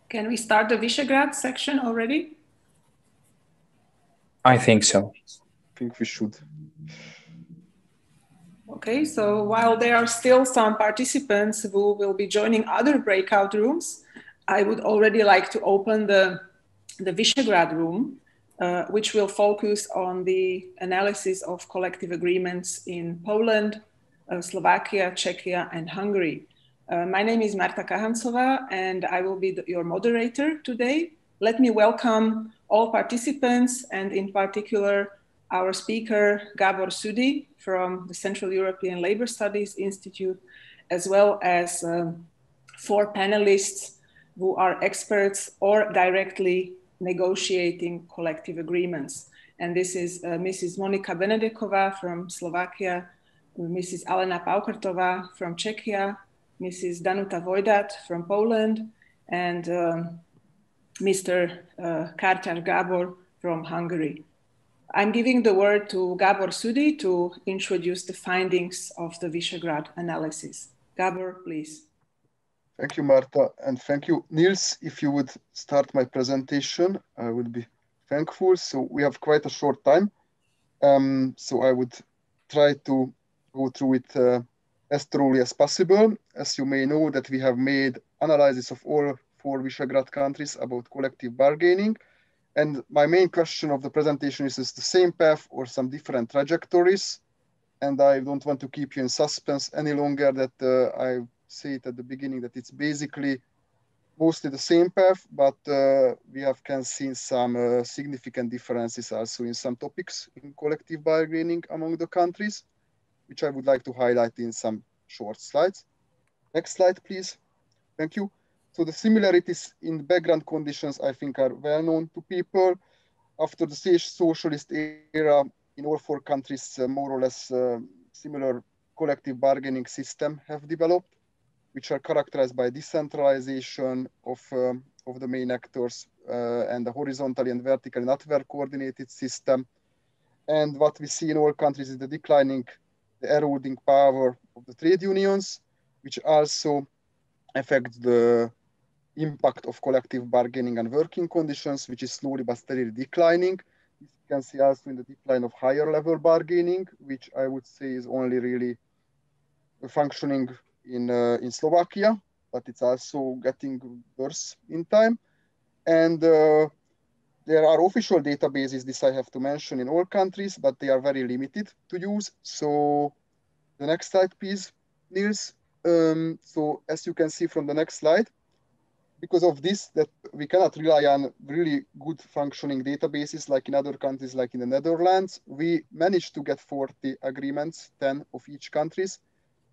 Can we start the Visegrad section already? I think so. I think we should. Okay, so while there are still some participants who will be joining other breakout rooms, I would already like to open the Visegrad room, which will focus on the analysis of collective agreements in Poland, Slovakia, Czechia, and Hungary. My name is Marta Kahancová, and I will be your moderator today. Let me welcome all participants, and in particular, our speaker, Gabor Sudi from the Central European Labour Studies Institute, as well as 4 panelists who are experts or directly negotiating collective agreements. And this is Mrs. Monika Benedekova from Slovakia, Mrs. Alena Paukertová from Czechia, Mrs. Danuta Vojdat from Poland, and Mr. Kártyás Gábor from Hungary. I'm giving the word to Gabor Sudi to introduce the findings of the Visegrad analysis. Gabor, please. Thank you, Marta, and thank you, Niels. If you would start my presentation, I would be thankful. So we have quite a short time, so I would try to go through it as thoroughly as possible. As you may know, that we have made analysis of all 4 Visegrad countries about collective bargaining. And my main question of the presentation is the same path or some different trajectories? And I don't want to keep you in suspense any longer that I say it at the beginning that it's basically mostly the same path, but we can see some significant differences also in some topics in collective bargaining among the countries, which I would like to highlight in some short slides. Next slide, please. Thank you. So the similarities in background conditions, I think, are well known to people. After the socialist era, in all 4 countries, more or less similar collective bargaining system have developed, which are characterized by decentralization of the main actors and the horizontally and vertically not well coordinated system. And what we see in all countries is the eroding power of the trade unions, which also affects the impact of collective bargaining and working conditions, which is slowly but steadily declining. This you can see also in the decline of higher level bargaining, which I would say is only really functioning in Slovakia, but it's also getting worse in time. And there are official databases, this I have to mention, in all countries, but they are very limited to use. So the next slide, please, Niels. So as you can see from the next slide, because of this, that we cannot rely on really good functioning databases like in other countries, like in the Netherlands, we managed to get 40 agreements, 10 of each countries,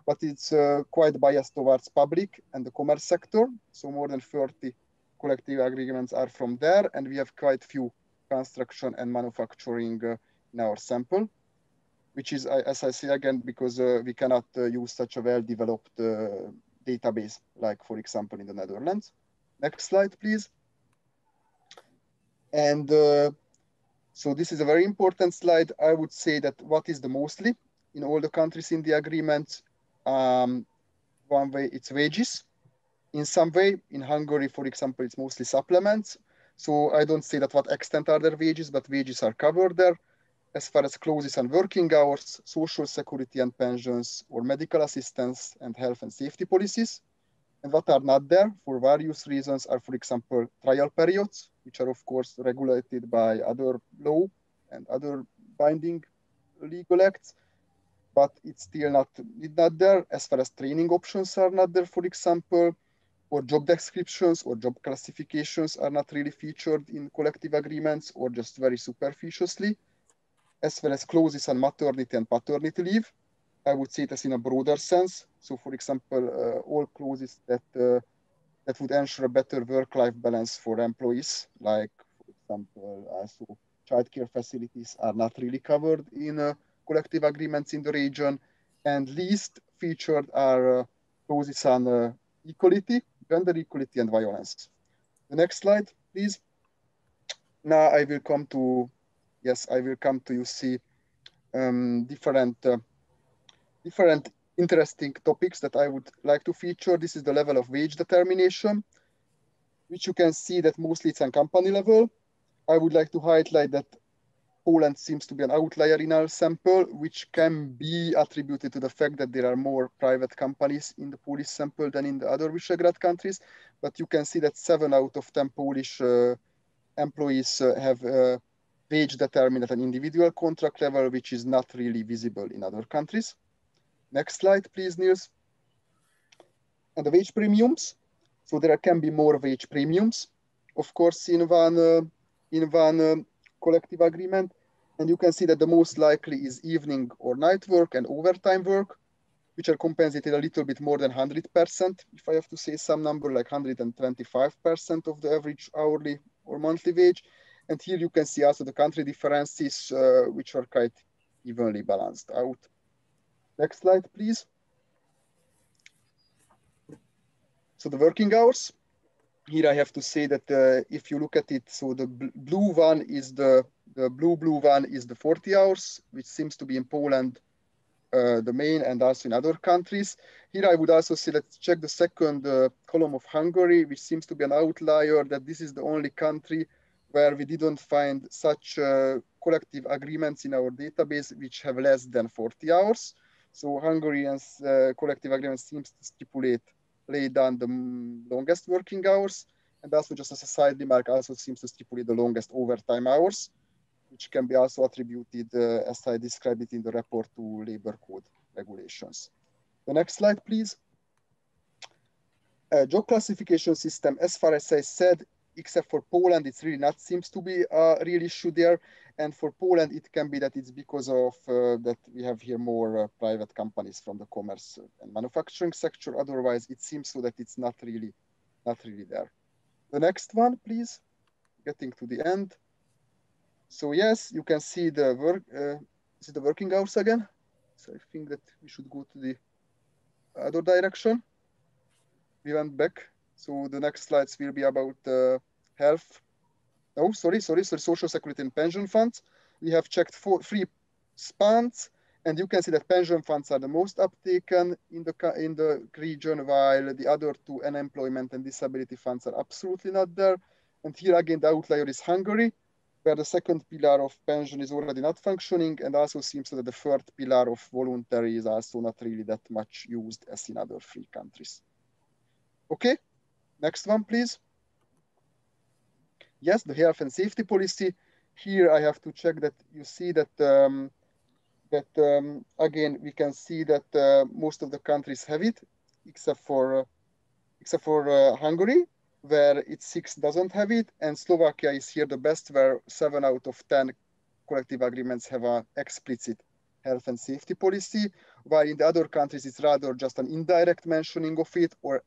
but it's quite biased towards public and the commerce sector. So more than 30 collective agreements are from there, and we have quite few construction and manufacturing in our sample, which is, as I say again, because we cannot use such a well-developed database, like for example in the Netherlands. Next slide, please. And so this is a very important slide. I would say that what is the mostly in all the countries in the agreement, one way it's wages. In some way, in Hungary, for example, it's mostly supplements. So I don't say that what extent are their wages, but wages are covered there. As far as clauses and working hours, social security and pensions, or medical assistance and health and safety policies. And what are not there for various reasons are, for example, trial periods, which are of course regulated by other law and other binding legal acts, but it's still not there. As far as training options are not there, for example, or job descriptions or job classifications are not really featured in collective agreements or just very superficially. As well as clauses on maternity and paternity leave, I would say it in a broader sense. So, for example, all clauses that would ensure a better work-life balance for employees, like, for example, also childcare facilities are not really covered in collective agreements in the region. And least featured are clauses on equality, gender equality, and violence. The next slide, please. Now I will come to, you see different interesting topics that I would like to feature. This is the level of wage determination. which you can see that mostly it's on company level. I would like to highlight that Poland seems to be an outlier in our sample, which can be attributed to the fact that there are more private companies in the Polish sample than in the other Visegrad countries. But you can see that 7 out of 10 Polish employees have wage determined at an individual contract level, which is not really visible in other countries. Next slide, please, Niels. And the wage premiums. So there can be more wage premiums, of course, in one collective agreement. And you can see that the most likely is evening or night work and overtime work, which are compensated a little bit more than 100%. If I have to say some number, like 125% of the average hourly or monthly wage. And here you can see also the country differences, which are quite evenly balanced out. Next slide, please. So the working hours. Here I have to say that if you look at it, so the blue one is the blue one is the 40 hours, which seems to be in Poland the main, and also in other countries. Here I would also say, let's check the second column of Hungary, which seems to be an outlier, that this is the only country where we didn't find such collective agreements in our database which have less than 40 hours. So Hungarians collective agreement seems to lay down the longest working hours, and also just as a side remark, also seems to stipulate the longest overtime hours, which can be also attributed, as I described it in the report, to labor code regulations. The next slide, please. Job classification system, as far as I said, except for Poland, it's really not seems to be a real issue there. And for Poland, it can be that it's because of that we have here more private companies from the commerce and manufacturing sector. Otherwise, it seems so that it's not really there. The next one, please. Getting to the end. So yes, you can see the work. Is it the working hours again? So I think that we should go to the other direction. We went back. So the next slides will be about health. Oh, sorry, social security and pension funds. We have checked 3 spans, and you can see that pension funds are the most uptaken in the region, while the other 2 unemployment and disability funds are absolutely not there. And here again, the outlier is Hungary, where the second pillar of pension is already not functioning, and also seems that the third pillar of voluntary is also not really that much used as in other 3 countries. Okay, next one, please. Yes, the health and safety policy. Here I have to check that you see that, again, we can see that most of the countries have it, except for Hungary, where it's 6 doesn't have it, and Slovakia is here the best, where 7 out of 10 collective agreements have an explicit health and safety policy, while in the other countries it's rather just an indirect mentioning of it, or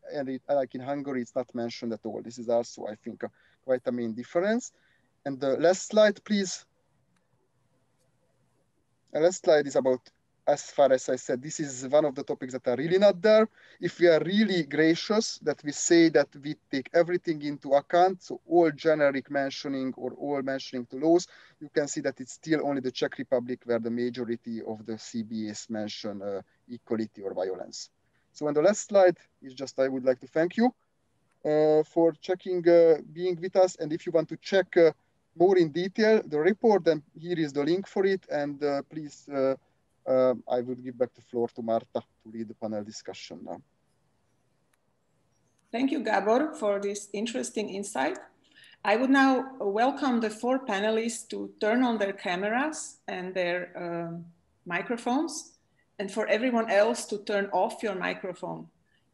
like in Hungary, it's not mentioned at all. This is also, I think, quite a main difference. And the last slide, please. The last slide is about, as far as I said, this is one of the topics that are really not there. If we are really gracious, that we say that we take everything into account, so all generic mentioning or all mentioning to laws, you can see that it's still only the Czech Republic where the majority of the CBAs mention equality or violence. So on the last slide is just, I would like to thank you for checking, being with us. And if you want to check more in detail the report, then here is the link for it. And please, I will give back the floor to Marta to lead the panel discussion now. Thank you, Gabor, for this interesting insight. I would now welcome the 4 panelists to turn on their cameras and their microphones, and for everyone else to turn off your microphone.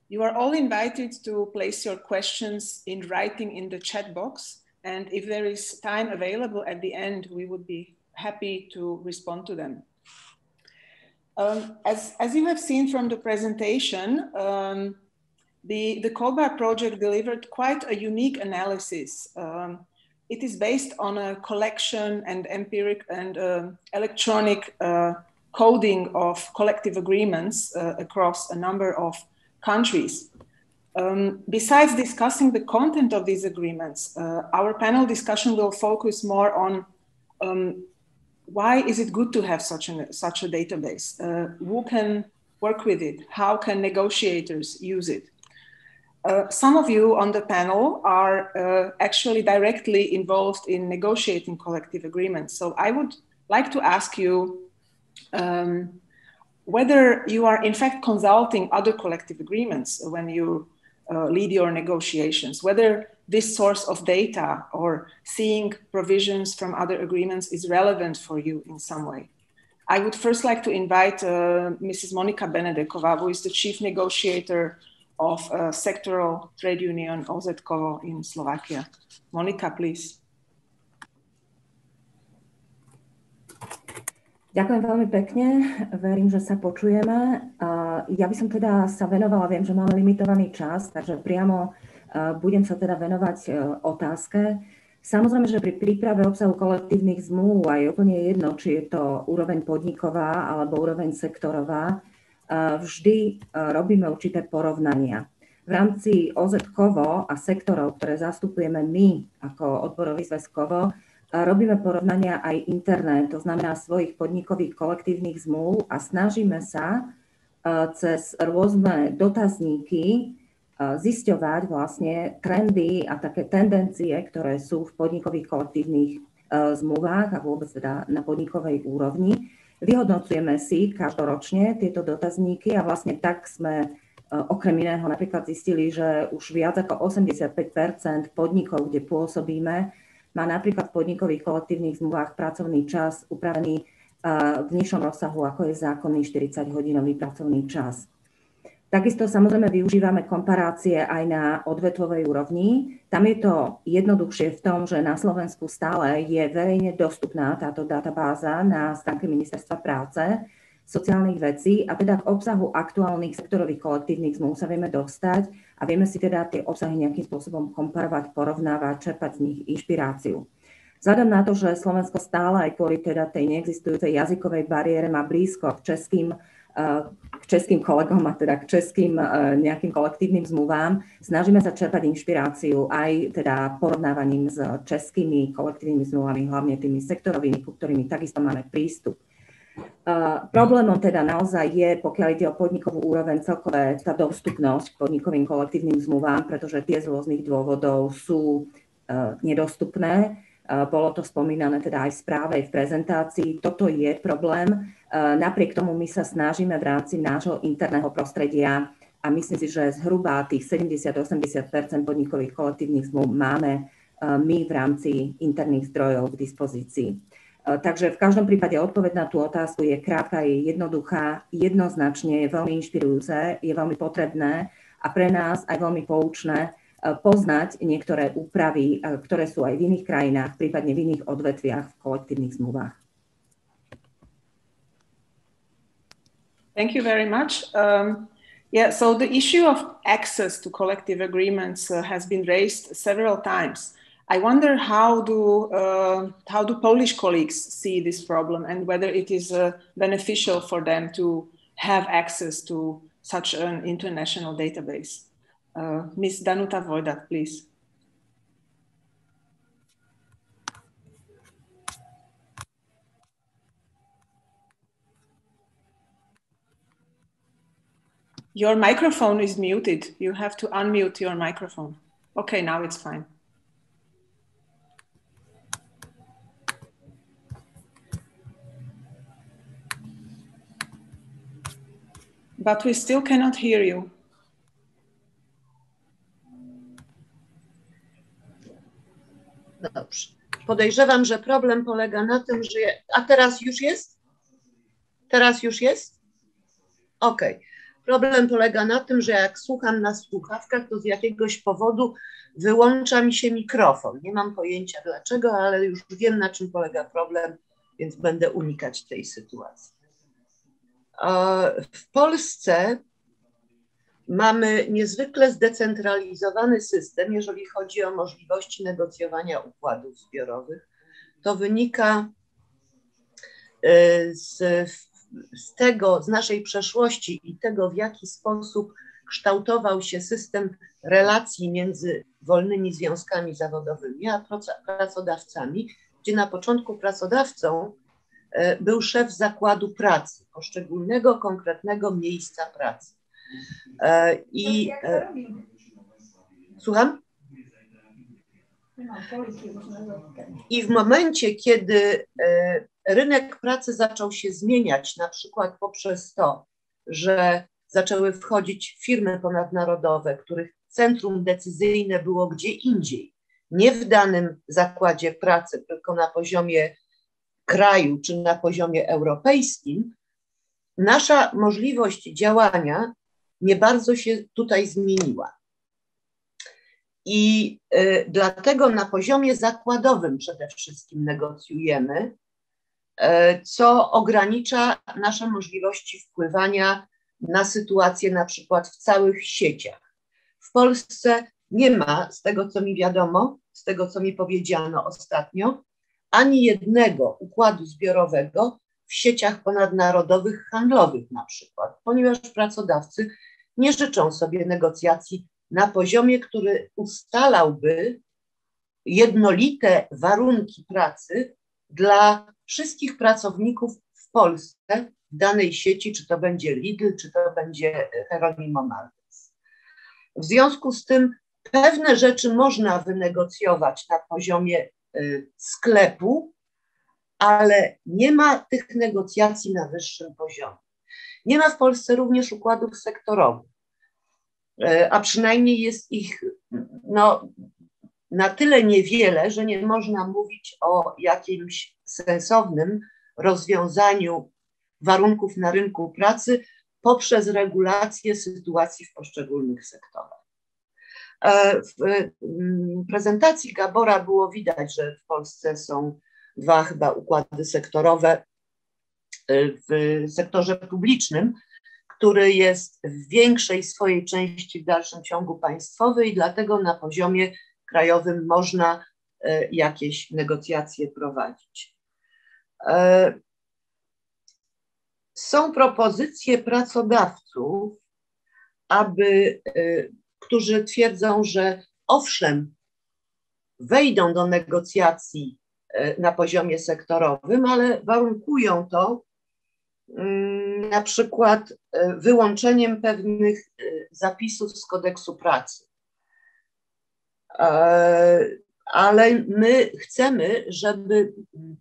You are all invited to place your questions in writing in the chat box, and if there is time available at the end, we would be happy to respond to them. As you have seen from the presentation, the COLBAR project delivered quite a unique analysis. It is based on a collection and empiric and electronic coding of collective agreements across a number of countries. Besides discussing the content of these agreements, our panel discussion will focus more on why is it good to have such a database? Who can work with it? How can negotiators use it? Some of you on the panel are actually directly involved in negotiating collective agreements. So I would like to ask you whether you are in fact consulting other collective agreements when you lead your negotiations, whether this source of data or seeing provisions from other agreements is relevant for you in some way. I would first like to invite Mrs. Monika Benedekova, who is the chief negotiator of sectoral trade union OZKO in Slovakia. Monika, please. Ďakujem veľmi pekne, verím, že sa počujeme. Ja by som teda sa venovala, viem, že máme limitovaný čas, takže priamo budem sa teda venovať otázke. Samozrejme, že pri príprave obsahu kolektívnych zmluv je úplne jedno, či je to úroveň podniková alebo úroveň sektorová, vždy robíme určité porovnania. V rámci OZKOVO a sektorov, ktoré zastupujeme my ako odborový zväz KOVO, robíme porovnania aj interné, to znamená svojich podnikových kolektívnych zmluv a snažíme sa cez rôzne dotazníky zisťovať vlastne trendy a také tendencie, ktoré sú v podnikových kolektívnych zmluvách a vôbec teda na podnikovej úrovni. Vyhodnocujeme si každoročne tieto dotazníky a vlastne tak sme okrem iného napríklad zistili, že už viac ako 85% podnikov, kde pôsobíme, má napríklad v podnikových kolektívnych zmluvách pracovný čas upravený v nižšom rozsahu, ako je zákonný 40-hodinový pracovný čas. Takisto samozrejme využívame komparácie aj na odvetvovej úrovni. Tam je to jednoduchšie v tom, že na Slovensku stále je verejne dostupná táto databáza na stránke Ministerstva práce, sociálnych vecí a teda k obsahu aktuálnych sektorových kolektívnych zmluv sa vieme dostať a vieme si teda tie obsahy nejakým spôsobom komparovať, porovnávať, čerpať z nich inšpiráciu. Vzhľadom na to, že Slovensko stále aj kvôli teda tej neexistujúcej jazykovej bariére má blízko k českým kolegom a teda k českým nejakým kolektívnym zmluvám, snažíme sa čerpať inšpiráciu aj teda porovnávaním s českými kolektívnymi zmluvami, hlavne tými sektorovými, ku ktorými takisto máme prístup. Problémom teda naozaj je, pokiaľ ide o podnikovú úroveň, celkové tá dostupnosť k podnikovým kolektívnym zmluvám, pretože tie z rôznych dôvodov sú nedostupné. Bolo to spomínané teda aj v správe, aj v prezentácii. Toto je problém. Napriek tomu my sa snažíme v rámci nášho interného prostredia a myslím si, že zhruba tých 70-80% podnikových kolektívnych zmluv máme my v rámci interných zdrojov k dispozícii. Takže v každom prípade odpoveď na tú otázku je krátka, je jednoduchá, jednoznačne je veľmi inšpirujúce, je veľmi potrebné a pre nás aj veľmi poučné poznať niektoré úpravy, ktoré sú aj v iných krajinách, prípadne v iných odvetviach v kolektívnych zmluvách. Thank you very much. So the issue of access to collective agreements has been raised several times. I wonder how do Polish colleagues see this problem and whether it is beneficial for them to have access to such an international database. Ms. Danuta Wojdak, please. Your microphone is muted. You have to unmute your microphone. Okay, now it's fine. But we still cannot hear you. Dobrze. Podejrzewam, że problem polega na tym, że... A teraz już jest? Teraz już jest? Okej. Problem polega na tym, że jak słucham na słuchawkach, to z jakiegoś powodu wyłącza mi się mikrofon. Nie mam pojęcia dlaczego, ale już wiem, na czym polega problem, więc będę unikać tej sytuacji. W Polsce mamy niezwykle zdecentralizowany system, jeżeli chodzi o możliwości negocjowania układów zbiorowych. To wynika z naszej przeszłości i tego, w jaki sposób kształtował się system relacji między wolnymi związkami zawodowymi a pracodawcami, gdzie na początku pracodawcą był szef zakładu pracy, poszczególnego konkretnego miejsca pracy. Słucham? I w momencie, kiedy rynek pracy zaczął się zmieniać, na przykład poprzez to, że zaczęły wchodzić firmy ponadnarodowe, których centrum decyzyjne było gdzie indziej, nie w danym zakładzie pracy, tylko na poziomie kraju czy na poziomie europejskim, nasza możliwość działania nie bardzo się tutaj zmieniła. I dlatego na poziomie zakładowym przede wszystkim negocjujemy, co ogranicza nasze możliwości wpływania na sytuację na przykład w całych sieciach. W Polsce nie ma, z tego co mi wiadomo, z tego co mi powiedziano ostatnio, ani jednego układu zbiorowego w sieciach ponadnarodowych handlowych na przykład, ponieważ pracodawcy nie życzą sobie negocjacji na poziomie, który ustalałby jednolite warunki pracy dla wszystkich pracowników w Polsce w danej sieci, czy to będzie Lidl, czy to będzie Jeronimo Martens. W związku z tym pewne rzeczy można wynegocjować na poziomie sklepu, ale nie ma tych negocjacji na wyższym poziomie. Nie ma w Polsce również układów sektorowych, a przynajmniej jest ich no, na tyle niewiele, że nie można mówić o jakimś sensownym rozwiązaniu warunków na rynku pracy poprzez regulację sytuacji w poszczególnych sektorach. W prezentacji Gabora było widać, że w Polsce są dwa chyba układy sektorowe w sektorze publicznym, który jest w większej swojej części w dalszym ciągu państwowy i dlatego na poziomie krajowym można jakieś negocjacje prowadzić. Są propozycje pracodawców, którzy twierdzą, że owszem, wejdą do negocjacji na poziomie sektorowym, ale warunkują to na przykład wyłączeniem pewnych zapisów z kodeksu pracy. Ale my chcemy, żeby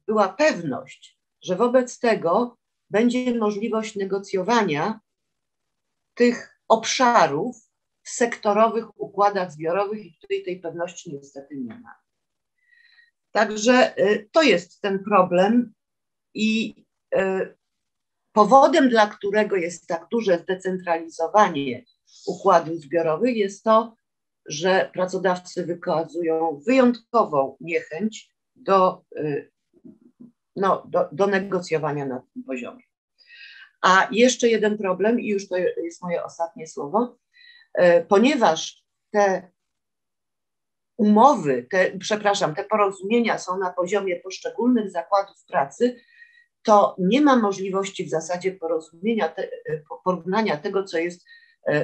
była pewność, że wobec tego będzie możliwość negocjowania tych obszarów w sektorowych układach zbiorowych i tutaj tej pewności niestety nie ma. Także to jest ten problem i powodem, dla którego jest tak duże zdecentralizowanie układów zbiorowych, jest to, że pracodawcy wykazują wyjątkową niechęć do negocjowania na tym poziomie. A jeszcze jeden problem, i już to jest moje ostatnie słowo, ponieważ te umowy, te porozumienia są na poziomie poszczególnych zakładów pracy, to nie ma możliwości w zasadzie porównania tego, co jest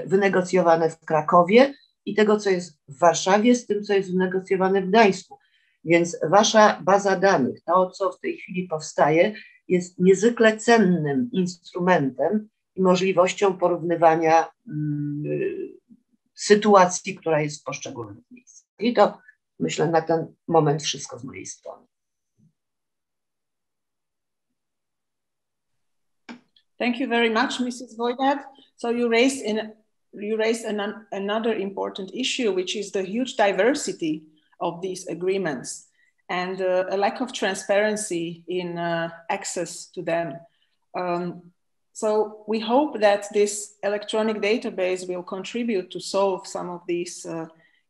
wynegocjowane w Krakowie i tego, co jest w Warszawie, z tym, co jest wynegocjowane w Gdańsku. Więc wasza baza danych, to, co w tej chwili powstaje, jest niezwykle cennym instrumentem i możliwością porównywania sytuacji, która jest w poszczególnych miejscach. I to myślę na ten moment wszystko z mojej strony. Thank you very much, Mrs. Wojdak. So you raised another important issue, which is the huge diversity of these agreements and a lack of transparency in access to them. So we hope that this electronic database will contribute to solve some of these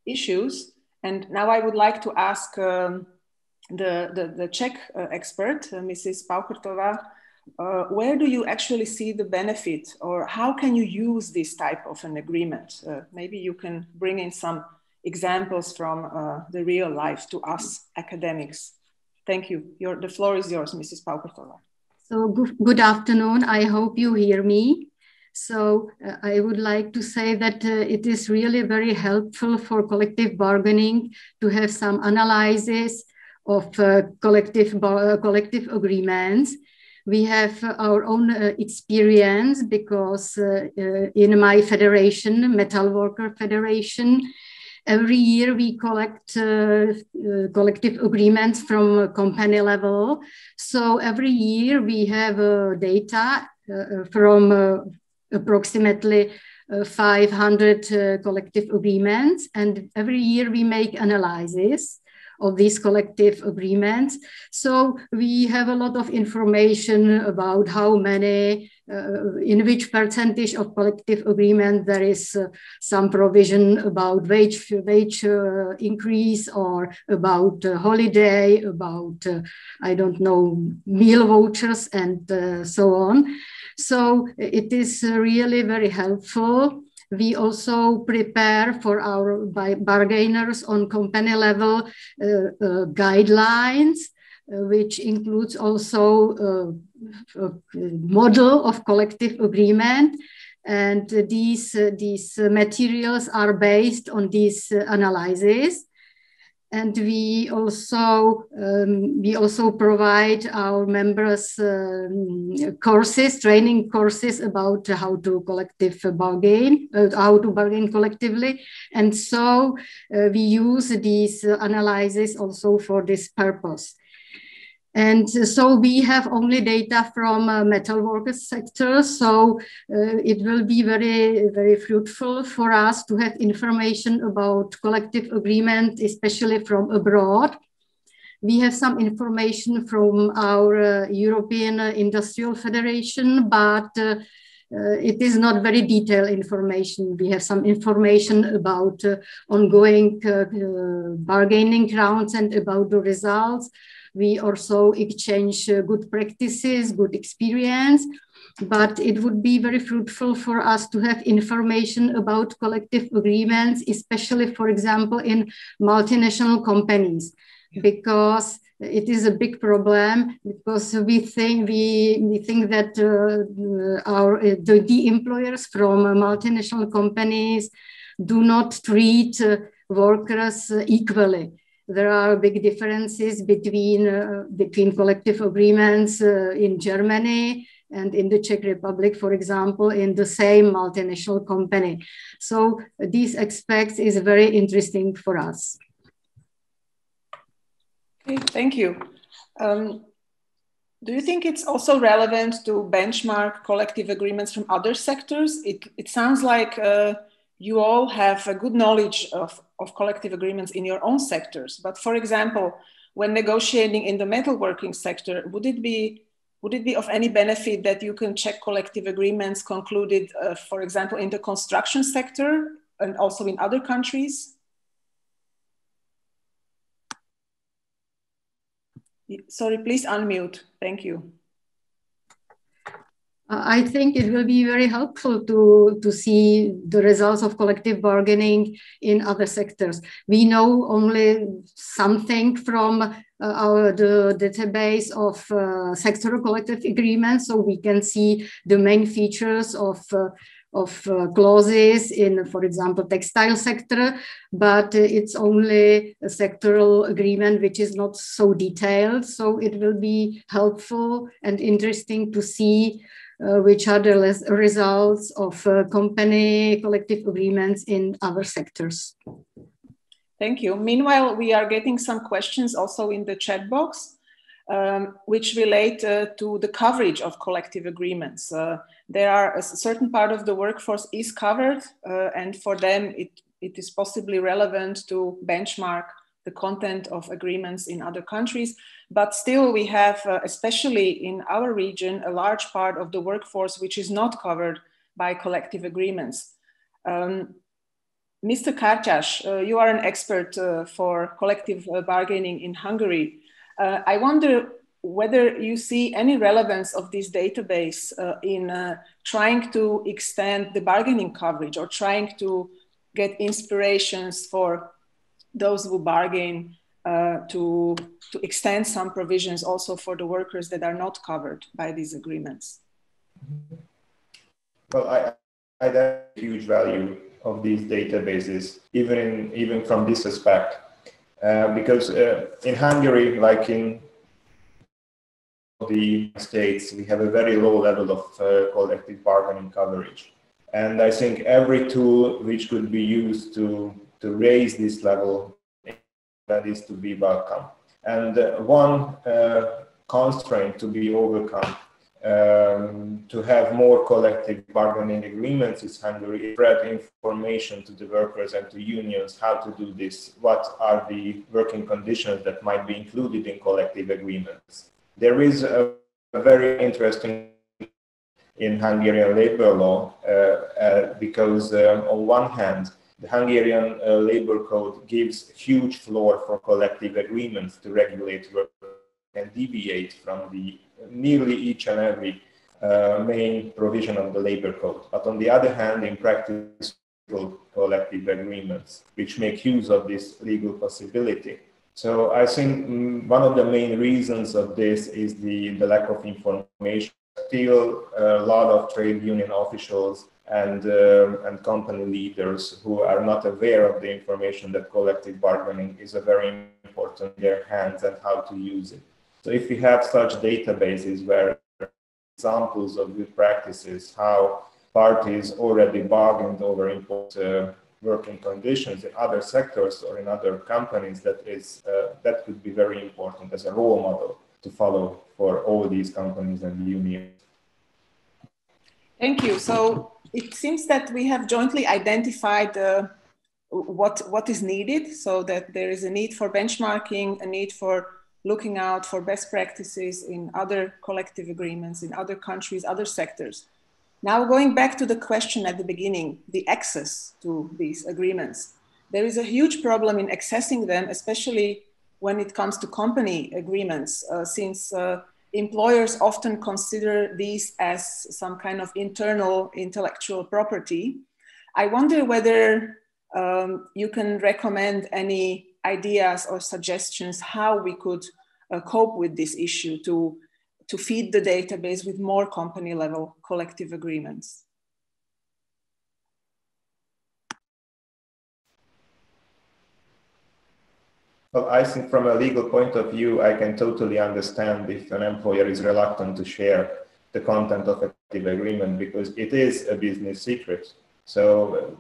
issues. And now I would like to ask the Czech expert, Mrs. Paukertová, where do you actually see the benefit, or how can you use this type of an agreement? Maybe you can bring in some examples from the real life to us academics. Thank you. The floor is yours, Mrs. Paukertová. So good afternoon. I hope you hear me. So I would like to say that it is really very helpful for collective bargaining to have some analysis of collective agreements. We have our own experience because in my federation, Metal Worker Federation, Every year we collect collective agreements from company level. So every year we have data from approximately 500 collective agreements, and every year we make analysis of these collective agreements. So we have a lot of information about how many, in which percentage of collective agreement there is some provision about wage increase, or about holiday, about, I don't know, meal vouchers, and so on. So it is really very helpful. We also prepare for our bargainers on company level guidelines, which includes also a model of collective agreement. And these materials are based on these analyses. And we also provide our members courses, training courses about how to how to bargain collectively. And so we use these analyses also for this purpose. And so we have only data from metal workers sector. So it will be very, very fruitful for us to have information about collective agreement, especially from abroad. We have some information from our European Industrial Federation, but it is not very detailed information. We have some information about ongoing bargaining rounds and about the results. We also exchange good practices, good experience, but it would be very fruitful for us to have information about collective agreements, especially, for example, in multinational companies, because it is a big problem, because we think that the employers from multinational companies do not treat workers equally. There are big differences between collective agreements in Germany and in the Czech Republic, for example, in the same multinational company. So these aspects is very interesting for us. Okay, thank you. Do you think it's also relevant to benchmark collective agreements from other sectors? It sounds like you all have a good knowledge of collective agreements in your own sectors. But for example, when negotiating in the metalworking sector, would it be of any benefit that you can check collective agreements concluded, for example, in the construction sector and also in other countries? Sorry, please unmute. Thank you. I think it will be very helpful to see the results of collective bargaining in other sectors. We know only something from the database of sectoral collective agreements, so we can see the main features of clauses in, for example, textile sector, but it's only a sectoral agreement which is not so detailed. So it will be helpful and interesting to see which are the results of company collective agreements in other sectors. Thank you. Meanwhile, we are getting some questions also in the chat box, which relate to the coverage of collective agreements. There are a certain part of the workforce is covered, and for them it is possibly relevant to benchmark the content of agreements in other countries. But still we have, especially in our region, a large part of the workforce which is not covered by collective agreements. Mr. Kártyás, you are an expert for collective bargaining in Hungary. I wonder whether you see any relevance of this database in trying to extend the bargaining coverage or trying to get inspirations for those who bargain to extend some provisions also for the workers that are not covered by these agreements. Well, I have huge value of these databases, even from this aspect, because in Hungary, like in the States, we have a very low level of collective bargaining coverage. And I think every tool which could be used to raise this level, that is to be welcome. And one constraint to be overcome to have more collective bargaining agreements is Hungary, spread information to the workers and to unions how to do this, what are the working conditions that might be included in collective agreements. There is a very interesting in Hungarian labor law because on one hand, the Hungarian labor code gives huge floor for collective agreements to regulate work and deviate from the nearly each and every main provision of the labor code. But on the other hand, in practice, collective agreements, which make use of this legal possibility. So I think one of the main reasons of this is the lack of information. Still, a lot of trade union officials and company leaders who are not aware of the information that collective bargaining is a very important in their hands and how to use it. So if we have such databases where examples of good practices, how parties already bargained over important working conditions in other sectors or in other companies, that could be very important as a role model to follow for all these companies and unions. Thank you. So it seems that we have jointly identified what is needed, so that there is a need for benchmarking, a need for looking out for best practices in other collective agreements in other countries, other sectors. Now, going back to the question at the beginning, the access to these agreements, there is a huge problem in accessing them, especially when it comes to company agreements, since employers often consider these as some kind of internal intellectual property. I wonder whether you can recommend any ideas or suggestions how we could cope with this issue to feed the database with more company level collective agreements. Well, I think from a legal point of view, I can totally understand if an employer is reluctant to share the content of a collective agreement because it is a business secret. So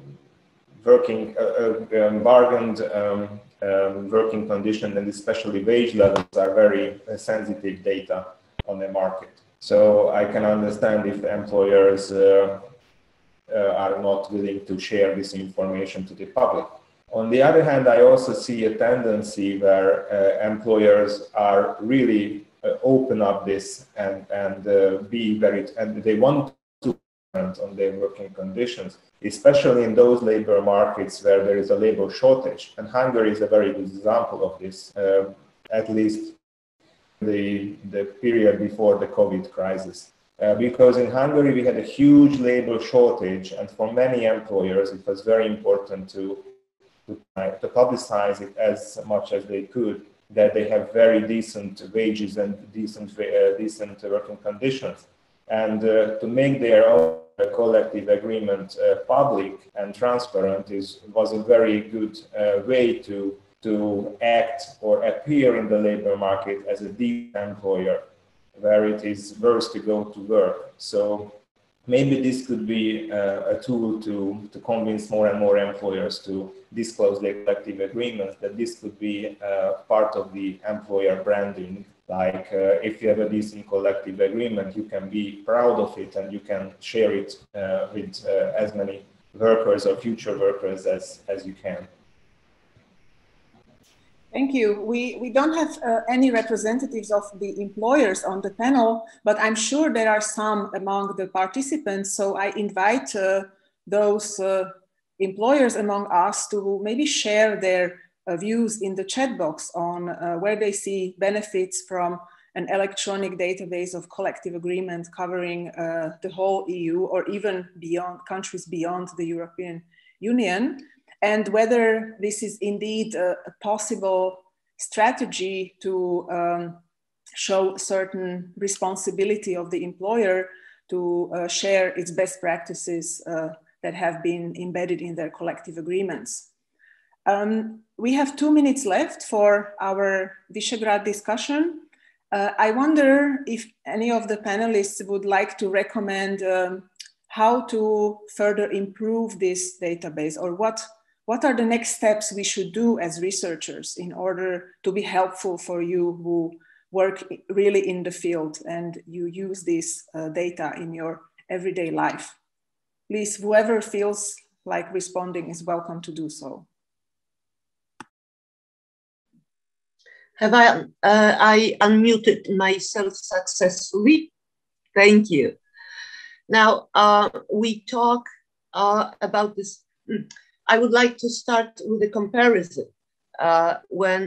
working bargained working conditions and especially wage levels are very sensitive data on the market. So I can understand if employers are not willing to share this information to the public. On the other hand, I also see a tendency where employers are really open up this and be very, and they want to on their working conditions, especially in those labor markets where there is a labor shortage. And Hungary is a very good example of this, at least the period before the COVID crisis. Because in Hungary we had a huge labor shortage, and for many employers it was very important to publicize it as much as they could, that they have very decent wages and decent working conditions. And to make their own collective agreement public and transparent was a very good way to act or appear in the labor market as a deep employer, where it is worth to go to work. So maybe this could be a tool to convince more and more employers to disclose their collective agreements, that this could be part of the employer branding. Like if you have a decent collective agreement, you can be proud of it and you can share it with as many workers or future workers as you can. Thank you. We don't have any representatives of the employers on the panel, but I'm sure there are some among the participants. So I invite those employers among us to maybe share their views in the chat box on where they see benefits from an electronic database of collective agreement covering the whole EU or even beyond countries beyond the European Union, and whether this is indeed a possible strategy to show certain responsibility of the employer to share its best practices that have been embedded in their collective agreements. We have 2 minutes left for our Visegrad discussion. I wonder if any of the panelists would like to recommend how to further improve this database, or what what are the next steps we should do as researchers in order to be helpful for you who work really in the field and you use this data in your everyday life? Please, whoever feels like responding is welcome to do so. Have I unmuted myself successfully? Thank you. Now, we talk about this. I would like to start with a comparison. When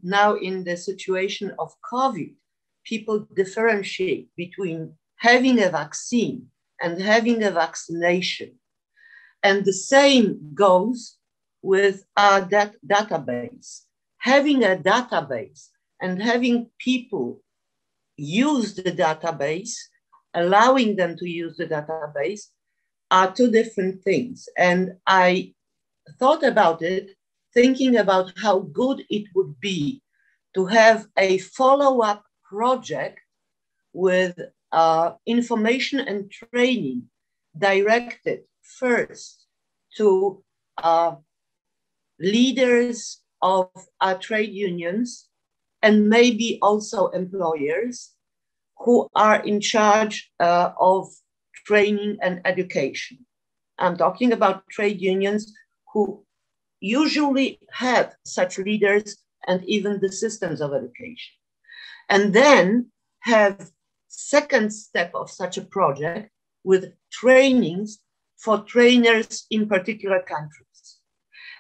now in the situation of COVID, people differentiate between having a vaccine and having a vaccination. And the same goes with our database. Having a database and having people use the database, allowing them to use the database, are two different things. And I thought about it, thinking about how good it would be to have a follow-up project with information and training directed first to leaders of our trade unions and maybe also employers who are in charge of training and education. I'm talking about trade unions who usually have such leaders and even the systems of education. And then have second step of such a project with trainings for trainers in particular countries.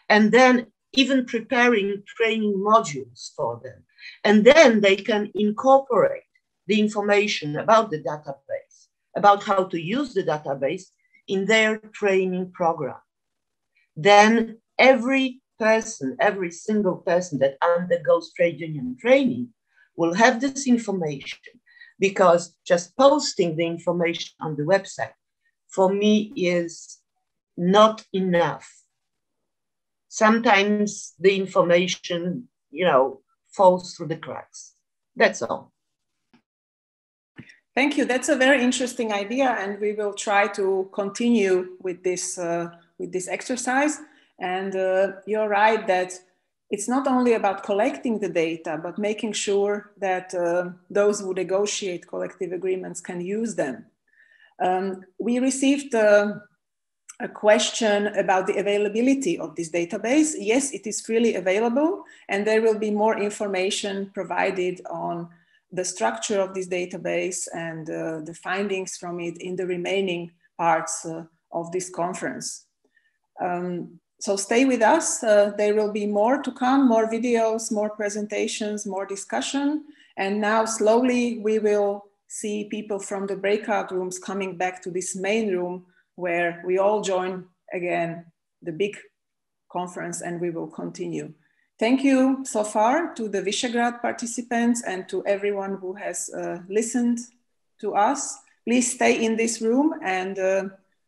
And then even preparing training modules for them. And then they can incorporate the information about the database, about how to use the database in their training program. Then every person, every single person that undergoes trade union training will have this information, because just posting the information on the website for me is not enough. Sometimes the information, falls through the cracks. That's all. Thank you. That's a very interesting idea, and we will try to continue with this exercise. And you're right that it's not only about collecting the data, but making sure that those who negotiate collective agreements can use them. We received a question about the availability of this database. Yes, it is freely available, and there will be more information provided on the structure of this database and the findings from it in the remaining parts of this conference. So stay with us. There will be more to come, more videos, more presentations, more discussion. And now slowly we will see people from the breakout rooms coming back to this main room where we all join again the big conference, and we will continue. Thank you so far to the Visegrad participants and to everyone who has listened to us. Please stay in this room, and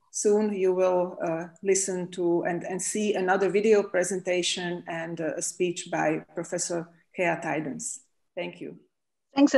soon you will listen to and see another video presentation and a speech by Professor Kea Tidens. Thank you. Thanks.